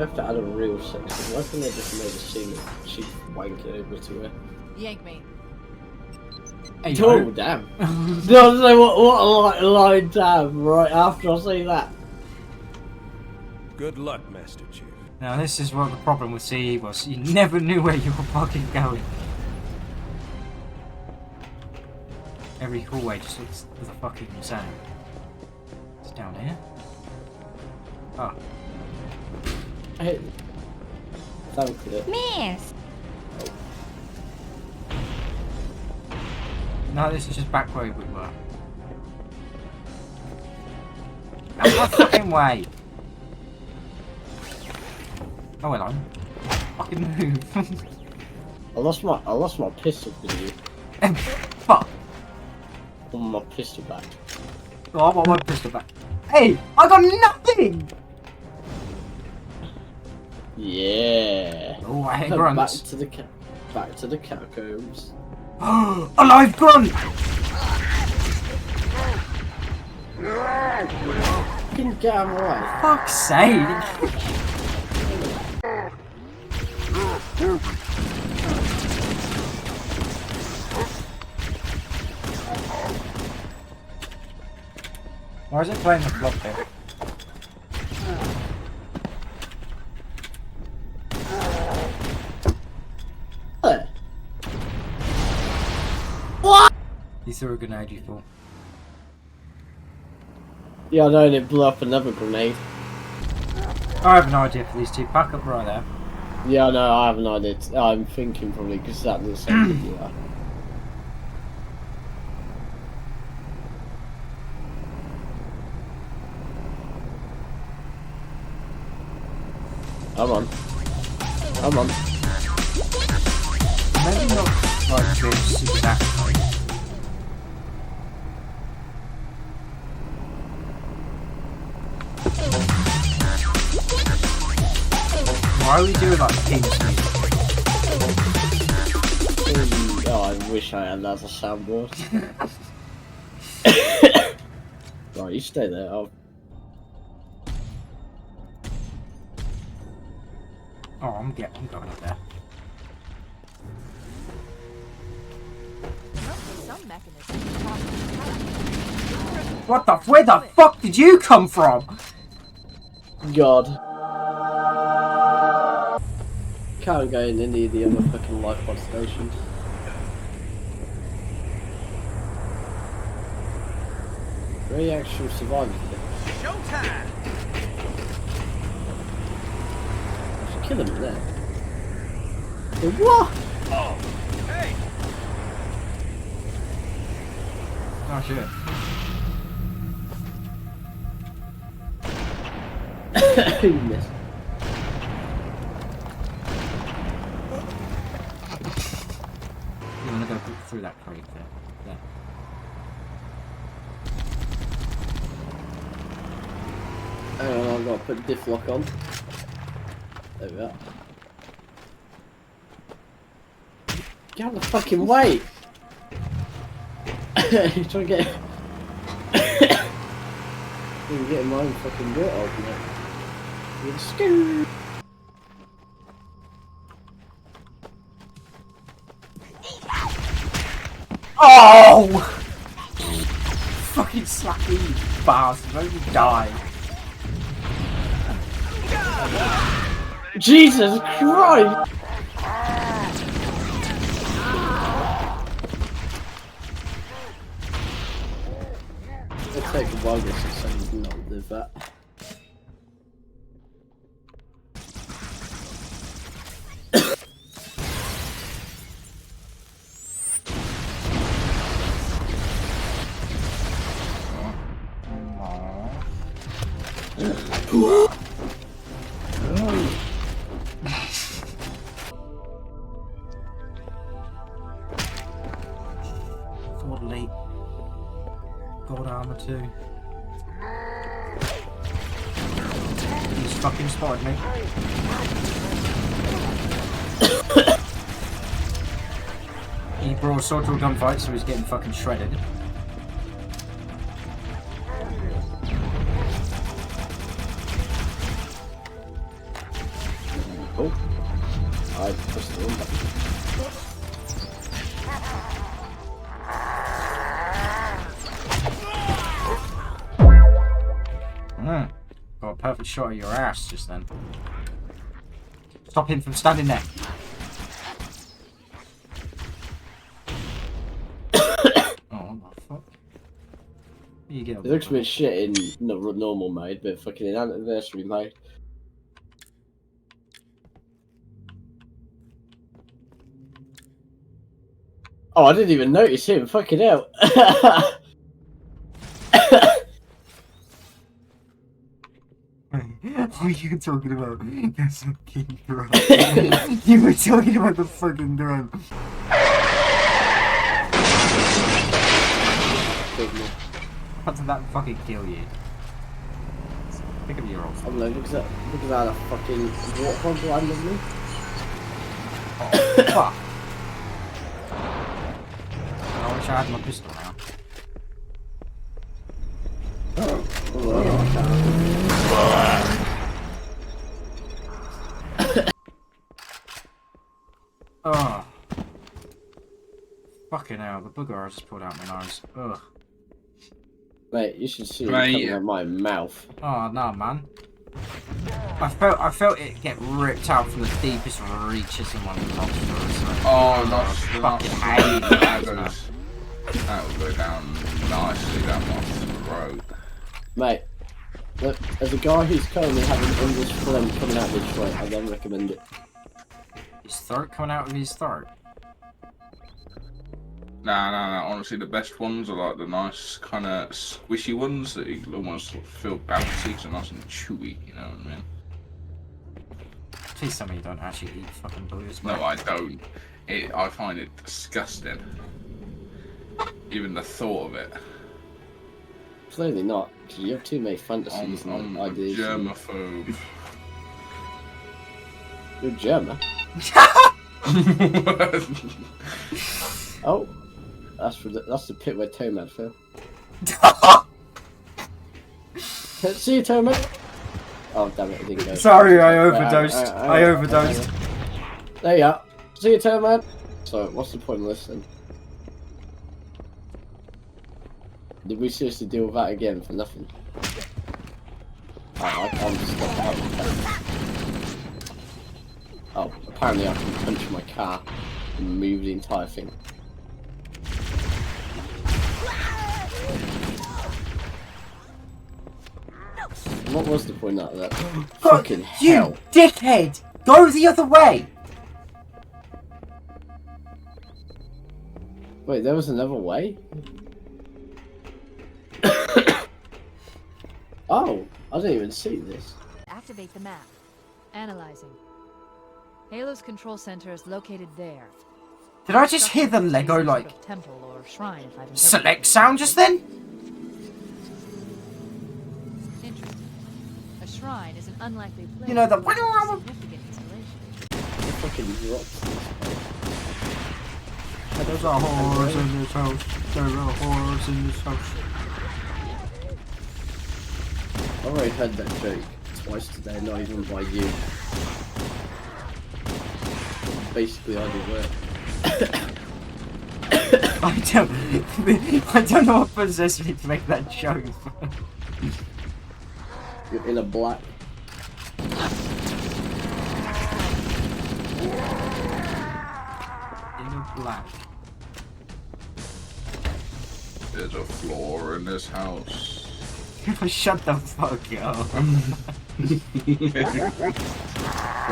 hope that had a real sex scene. Why couldn't they just made a scene that she'd wank it over to her? Yank me. Hey, oh, damn. Don't say what a line, damn, right after I say that. Good luck, Master Chief. Now this is what the problem with CE was. You never knew where you were fucking going. Every hallway just looks the fucking same. It's down here. Oh. Hey. Thank you. Miss! No, this is just back where we were. Out my fucking way! Oh well, I'm fucking move. I lost my pistol for you. Fuck! I want my pistol back. Oh, I want my pistol back. Hey! I got nothing! Yeah. Oh, I hate grunts. Back to the catacombs. A live grunt! Fucking get out of my way. Fuck's sake! Why is it playing the flop there? What? He threw a grenade, you thought. Yeah, I know, and it blew up another grenade. I have no idea for these two. Back up right there. Yeah, no, I have an idea. I'm thinking probably because that looks like yeah. Come on. Come on. Maybe not like this exactly. Why are we doing like pink music? Oh, I wish I had that as a soundboard. Right, you stay there. Oh, I'm going up there. What the? Where the fuck did you come from? God. Can't go in any of the other fucking lifebot stations. Very actual survivors. Showtime! I should kill him there. What? Oh, hey! Oh shit. He missed. You wanna go through that crate there? Yeah. Hang on, I've got to put diff lock on. There we are. Get out of the fucking way! He's trying to get. I'm getting my own fucking dirt off now. You're scared. Oh! Fucking slacky bastard, don't you die. Jesus Christ! It'll take a while to say not do that. God elite. Gold armor too. He's fucking spotted me. He brought a sword to a gunfight, so he's getting fucking shredded. Oh. I pressed the wrong button. Got a perfect shot of your ass just then. Stop him from standing there. Oh, what the fuck? You get It looks a bit shit in normal mode, but fucking in anniversary mode. Oh, I didn't even notice him. Fucking hell. What are you talking about? The fucking drone. You were talking about the fucking drone. How did that fucking kill you? Think of your old. I'm like, look at that, a fucking warthog landed me. Oh, fuck. I wish I had my pistol now. Oh. Fucking hell, the booger I just pulled out my nose. Ugh. Mate, you should see it coming out my mouth. Oh no, man. I felt it get ripped out from the deepest reaches in my nostrils. Oh, no, fucking hate that will go down nicely down my throat. Mate, look, as a guy who's currently having English phlegm coming out of his throat, I don't recommend it. His throat coming out of his throat? Nah, honestly the best ones are like the nice kind of squishy ones that you almost feel bouncy because they're nice and chewy, you know what I mean? Please tell me you don't actually eat fucking blues. No, I don't. I find it disgusting. Even the thought of it. Clearly not, because you have too many fantasies I'm and a ideas. germaphobe. You're German? Oh, that's the pit where Tomad fell. See you, Tomad. Oh damn it, it didn't go. Sorry, I overdosed. I overdosed. There you are. See you, Tomad. So, what's the point of listening? Did we seriously deal with that again for nothing? Oh, I can't just stop out. Oh, apparently I can punch my car and move the entire thing. What was the point out of that? Fucking hell. You dickhead! Go the other way! Wait, there was another way? Oh, I didn't even see this. Activate the map. Analyzing. Halo's control center is located there. Did I just hear the Lego, like, temple or shrine, if I've select sound just then? Interesting. A shrine is an unlikely place. You know, the... Significant installation. I fucking dropped. There's a horse in this house. There's a horse in this house. I already heard that joke twice today, not even by you. Basically, I did work. I don't know what possessed me to make that joke. You're in a black. In a black. There's a floor in this house. Shut the fuck up. There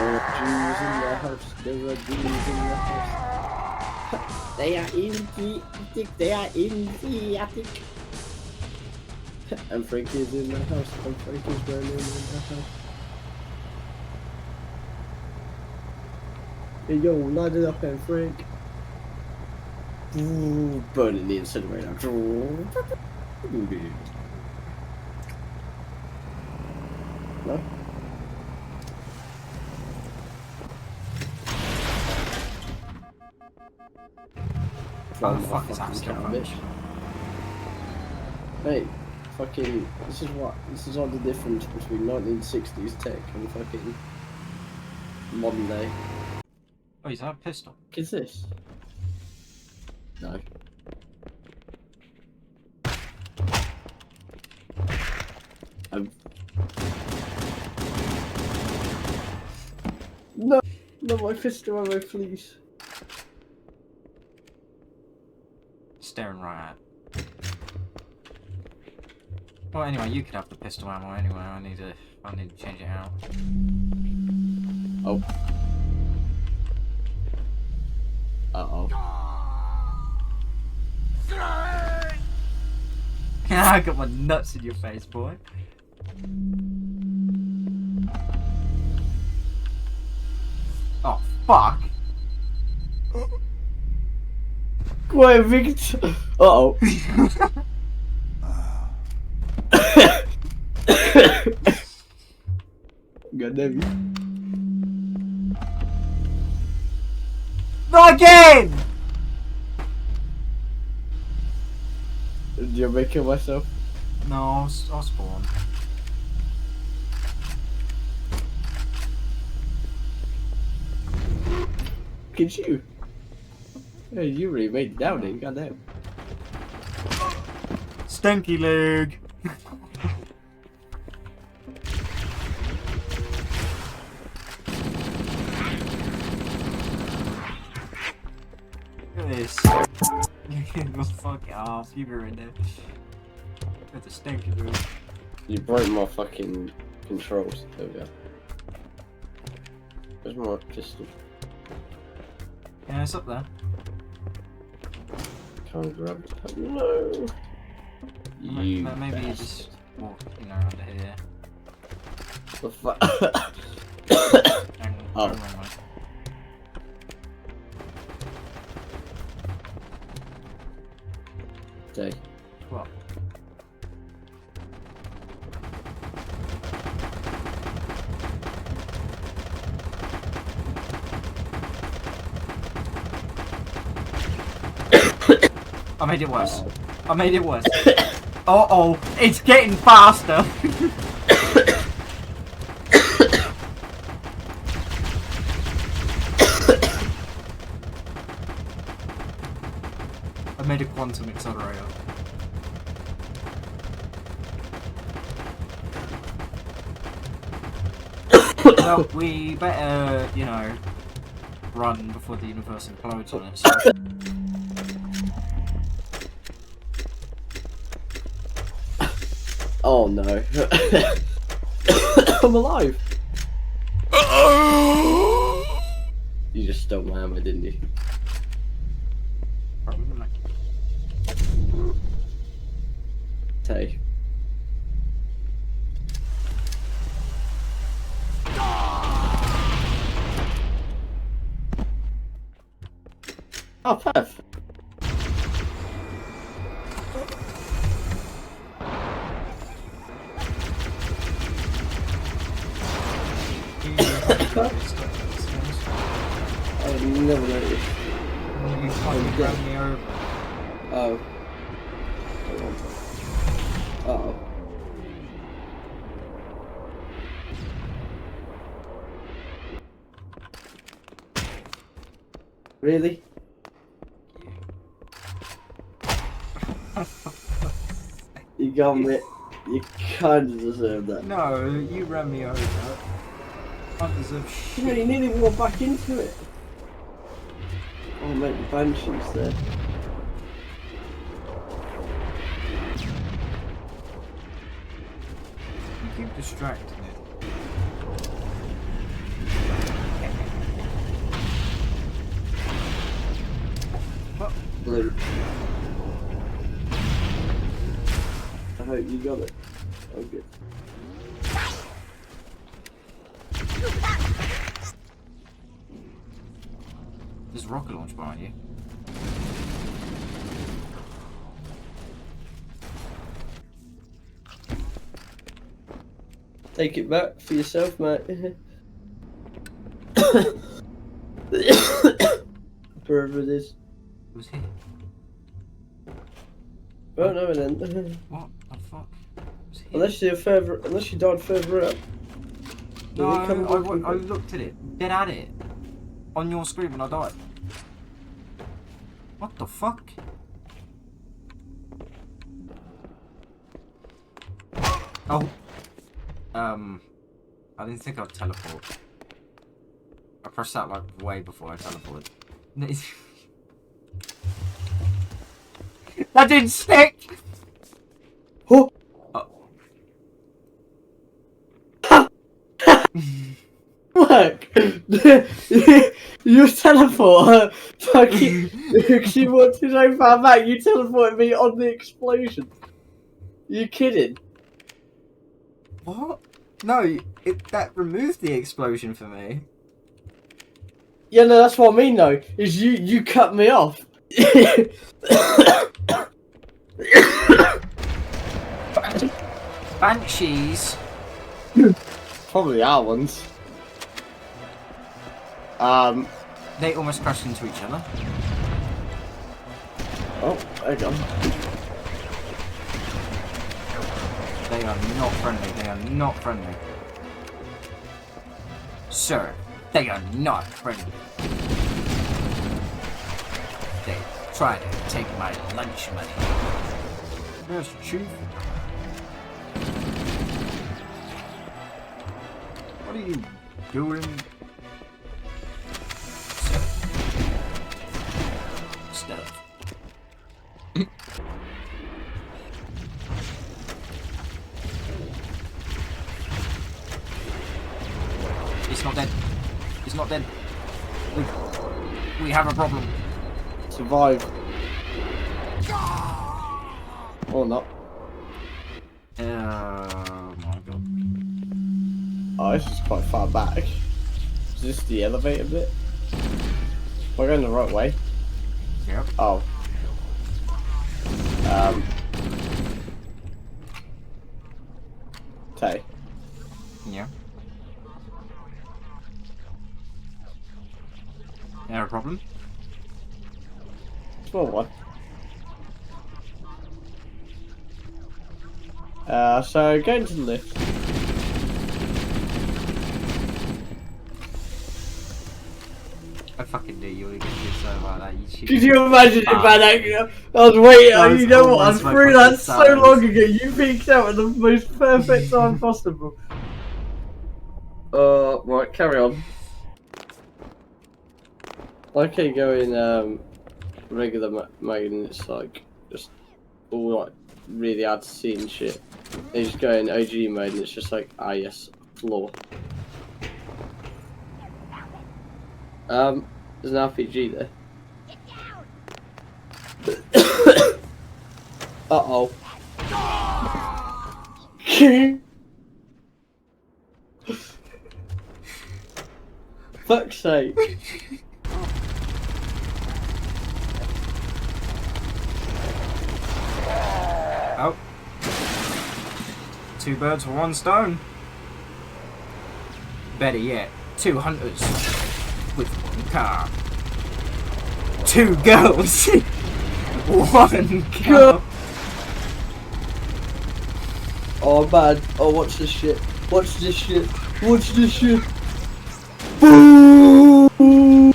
are Jews in the house. There are Jews in the house. They are in the attic. They are in the attic. And Frank is in the house. And Frank is burning in the house. Hey yo, light it up, and Frank. Ooh, burning the incinerator. No? How the fuck is that still bitch? Hey, fucking, this is all the difference between 1960s tech and fucking Modern day. Oh, is that a pistol? What is this? No. No! No, my pistol ammo, please. Staring right at. Well, anyway, you could have the pistol ammo anyway. I need to change it out. Oh. Uh-oh. I got my nuts in your face, boy. Oh, fuck. Quiet, Victor! Uh-oh. God damn you. Not again! Did I make kill myself? No, I'll spawn. Look at you. Hey, you really made it down there, goddamn. Stinky leg! Look at this. Go fuck it off, you were in there. That's a stinky leg. You broke my fucking controls. There we go. Where's my pistol? Yeah, it's up there. Can't grab it. No! You Maybe you bastard. just walk, under here. The fuck? And Oh. go wrong way. Day. What? I made it worse. I made it worse. Uh-oh, it's getting faster. I made a quantum accelerator. Well, we better, run before the universe implodes on us. Oh no. I'm alive! You just stole my ammo, didn't you? Probably. Tay. Oh, perfect. I never noticed. You fucking ran me over. Oh. Hold on. Uh-oh. Really? You got me. You kind of deserve that. No, you ran me over. I deserve You know, shit. you nearly walked back into it. Oh, mate, the banshee's there. You keep distracting it. What? Blue. I hope you got it. Oh, good. There's a rocket launch behind you. Take it back for yourself, mate. Wherever it is. It was here. Oh no, then. What the fuck? It was here. Unless you died further up. Do they come I looked at it, dead at it, on your screen when I died. What the fuck? Oh. I didn't think I'd teleport. I pressed that like way before I teleported. That didn't stick! Oh. Look! You teleport fucking you wanted so far back, you teleported me on the explosion. You kidding? What? No, that removed the explosion for me. Yeah, no, that's what I mean though, is you cut me off. Banshees? Probably our ones. They almost crashed into each other. Oh, hang on. They are not friendly, they are not friendly. Sir, they are not friendly. They try to take my lunch money. Yes, Chief. What are you doing? Stuff. It's not dead. It's not dead. We have a problem. Survive. Or not. Oh my god. Oh, this is quite far back. Is this the elevator bit? We're going the right way. Yep. Oh. Okay. Yeah. No problem. Small one. So going to the lift. I fucking knew you were gonna do something like that. Could you imagine if I was waiting? You know what? I threw that so long ago. You peeked out at the most perfect time possible. Right, carry on. Okay, going regular mode and it's like just all like really hard to see and shit. They just go in OG mode and it's just like yes, floor. There's an RPG there. Uh-oh. Fuck's sake. Oh. Two birds with one stone. Better yet, two hunters with one car. Two girls. One car. Oh man, oh watch this shit. Watch this shit. Watch this shit. Boom! You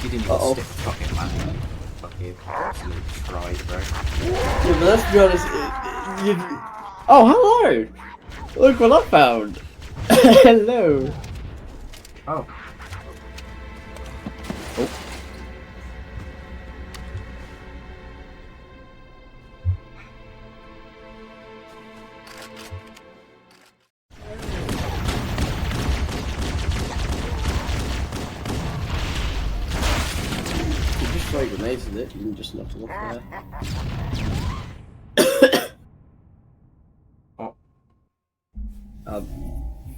didn't even stick fucking man. Fucking absolute tried, bro. Yeah, but let's be honest. Oh, hello! Look what I found. Hello. Oh. Oh. You just throw grenades at it, you can just knock them off there. Oh.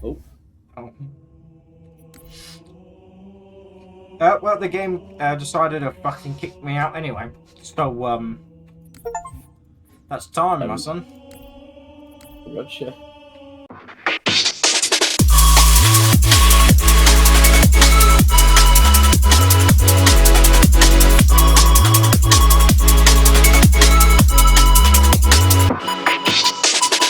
Oh. Oh. Well, the game decided to fucking kick me out anyway. So, that's time, my son. Gotcha.